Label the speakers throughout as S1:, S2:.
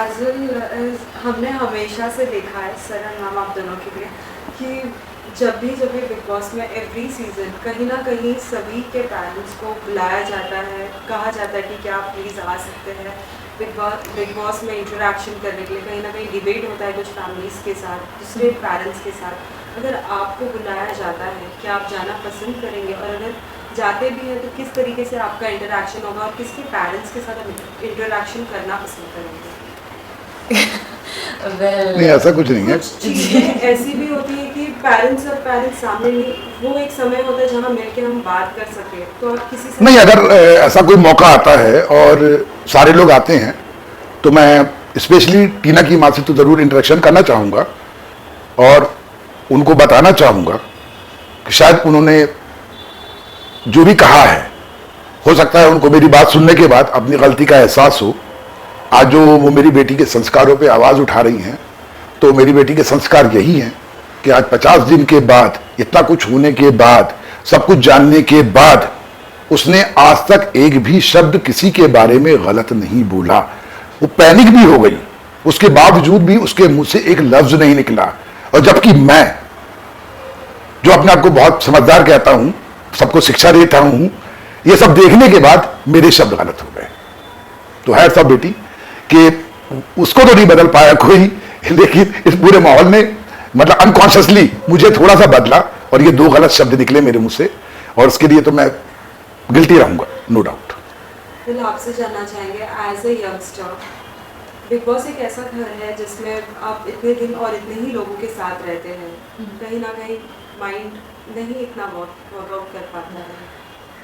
S1: हमने हमेशा से देखा है सर एंड मैम आप दोनों के लिए कि जब भी बिग बॉस में एवरी सीजन कहीं ना कहीं सभी के पेरेंट्स को बुलाया जाता है, कहा जाता है कि क्या आप प्लीज़ आ सकते हैं बिग बॉस में इंटरेक्शन करने के लिए। कहीं ना कहीं डिबेट होता है कुछ फैमिलीज़ के साथ, दूसरे पेरेंट्स के साथ। अगर आपको बुलाया जाता है क्या आप जाना पसंद करेंगे, और अगर जाते भी हैं तो किस तरीके से आपका इंटरेक्शन होगा और किसके पेरेंट्स के साथ इंटरेक्शन करना पसंद करेंगे?
S2: नहीं, ऐसा कुछ नहीं है।
S1: कुछ चीज़ें ऐसी भी होती है कि पेरेंट्स और पेरेंट्स सामने नहीं, वो एक समय होता है जहाँ मिलके हम बात कर सके। तो आप किसी से
S2: नहीं, अगर ऐसा कोई मौका आता है और सारे लोग आते हैं तो मैं स्पेशली टीना की माँ से तो ज़रूर इंटरेक्शन करना चाहूँगा और उनको बताना चाहूँगा कि शायद उन्होंने जो भी कहा है, हो सकता है उनको मेरी बात सुनने के बाद अपनी गलती का एहसास हो। आज जो वो मेरी बेटी के संस्कारों पे आवाज़ उठा रही हैं, तो मेरी बेटी के संस्कार यही हैं कि आज 50 दिन के बाद, इतना कुछ होने के बाद, सब कुछ जानने के बाद, उसने आज तक एक भी शब्द किसी के बारे में गलत नहीं बोला। वो पैनिक भी हो गई, उसके बावजूद भी उसके मुंह से एक लफ्ज नहीं निकला। और जबकि मैं, जो अपने आप को बहुत समझदार कहता हूं, सबको शिक्षा देता हूं, ये सब देखने के बाद मेरे शब्द गलत हो गए। तो है सब बेटी कि उसको तो नहीं बदल पाया कोई, लेकिन इस पूरे माहौल ने मतलब अनकॉन्शियसली मुझे थोड़ा सा बदला और ये 2 गलत शब्द निकले मेरे मुंह से, और उसके लिए तो मैं गिल्टी रहूंगा, नो डाउट।
S1: फिर आपसे जानना चाहेंगे as a youngster, Bigg Boss एक ऐसा घर है जिसमें आप इतने दिन और इतने ही लोगों के साथ रहते हैं, कहीं ना कहीं माइंड नहीं इतना वर्कआउट कर पाता है,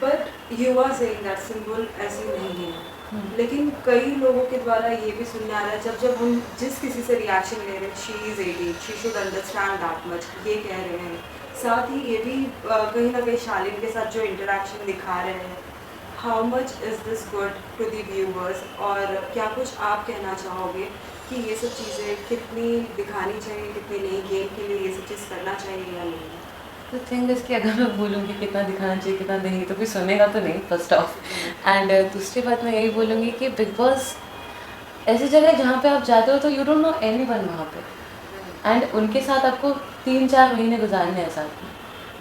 S1: but you are saying that symbol ऐसी नहीं है। लेकिन कई लोगों के द्वारा ये भी सुनने आ रहा है, जब हम जिस किसी से रिएक्शन ले रहे हैं, she is 18, she should understand that much, ये कह रहे हैं। साथ ही ये भी कहीं ना कहीं शालीन के साथ जो इंटरेक्शन दिखा रहे हैं, how much is this good to the viewers, और क्या कुछ आप कहना चाहोगे कि ये सब चीज़ें कितनी दिखानी चाहिए, कितनी नहीं, गेम के लिए ये सब चीज़ करना चाहिए या नहीं?
S3: तो थिंग इसकी अगर मैं बोलूँगी कितना दिखाना चाहिए कितना नहीं, तो कोई सुनेगा तो नहीं, फर्स्ट ऑफ। एंड दूसरी बात मैं यही बोलूँगी कि बिग बॉस ऐसी जगह है जहाँ पे आप जाते हो तो यू डोंट नो एनीवन वहाँ पे, एंड उनके साथ आपको 3-4 महीने गुजारने हैं साथ में,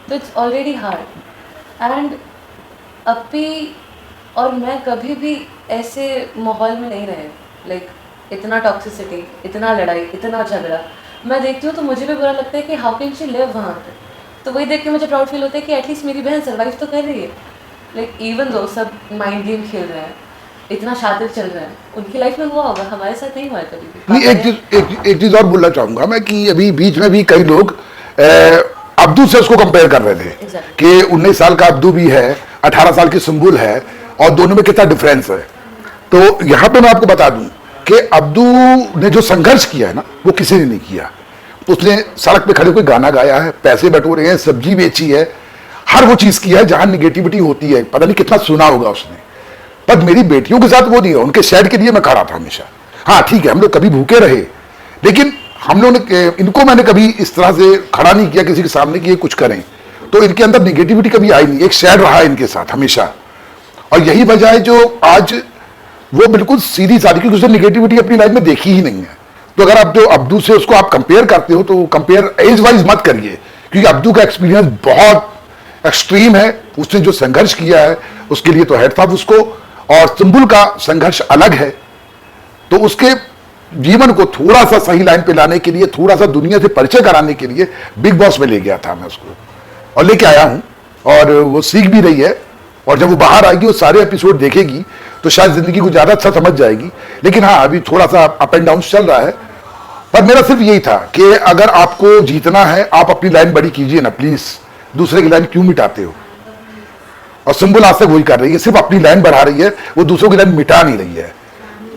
S3: तो इट्स ऑलरेडी हार्ड। एंड अपी और मैं कभी भी ऐसे माहौल में नहीं रहे, लाइक इतना टॉक्सिसिटी, इतना लड़ाई, इतना झगड़ा मैं देखती हूँ तो मुझे भी बुरा लगता है कि हाउ कैन शी लिव वहाँ पे। तो वही देख के मुझे प्राउड फील होता है कि एटलीस्ट मेरी बहन सर्वाइव तो कर रही है, लाइक इवन दो सब माइंड गेम खेल रहे हैं, इतना शातिर चल रहा है, उनकी लाइफ में हुआ होगा, हमारे साथ नहीं हुआ है कभी भी।
S2: नहीं, एक चीज और बोलना चाहूंगा मैं कि अभी बीच में भी कई लोग अब्दू से उसको कंपेयर कर रहे थे कि 19 साल का अब्दू भी है, 18 साल की सुंबुल है, और दोनों में कितना डिफरेंस है। तो यहाँ पे मैं आपको बता दूं कि अब्दू ने जो संघर्ष किया है ना, वो किसी ने नहीं किया। उसने सड़क पे खड़े कोई गाना गाया है, पैसे बटोरे हैं, सब्जी बेची है, हर वो चीज किया है जहां निगेटिविटी होती है, पता नहीं कितना सुना होगा उसने। पर मेरी बेटियों के साथ वो नहीं है, उनके सैड के लिए मैं खड़ा था हमेशा। हाँ ठीक है, हम लोग कभी भूखे रहे, लेकिन हम लोग ने इनको मैंने कभी इस तरह से खड़ा नहीं किया किसी के सामने कि ये कुछ करें, तो इनके अंदर निगेटिविटी कभी आई नहीं, एक सैड रहा है इनके साथ हमेशा। और यही वजह है जो आज वो बिल्कुल सीधी सादी, क्योंकि उसने निगेटिविटी अपनी लाइफ में देखी ही नहीं है। तो अगर आप जो अब्दू से उसको आप कंपेयर करते हो तो कंपेयर एज वाइज मत करिए, क्योंकि अब्दू का एक्सपीरियंस बहुत एक्सट्रीम है, उसने जो संघर्ष किया है उसके लिए तो हेड था उसको, और सुंबुल का संघर्ष अलग है। तो उसके जीवन को थोड़ा सा सही लाइन पे लाने के लिए, थोड़ा सा दुनिया से परिचय कराने के लिए बिग बॉस में ले गया था मैं उसको, और लेके आया हूं, और वो सीख भी रही है। और जब वो बाहर आएगी, वो सारे एपिसोड देखेगी तो शायद जिंदगी को ज्यादा अच्छा समझ जाएगी। लेकिन हाँ, अभी थोड़ा सा अप एंड डाउन चल रहा है। पर मेरा सिर्फ यही था कि अगर आपको जीतना है, आप अपनी लाइन बड़ी कीजिए ना प्लीज, दूसरे की लाइन क्यों मिटाते हो? और सुंबुल आज तक वही कर रही है, सिर्फ अपनी लाइन बढ़ा रही है, वो दूसरों की लाइन मिटा नहीं रही है।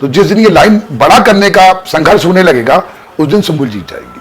S2: तो जिस दिन ये लाइन बड़ा करने का संघर्ष होने लगेगा, उस दिन सुंबुल जीत जाएगी।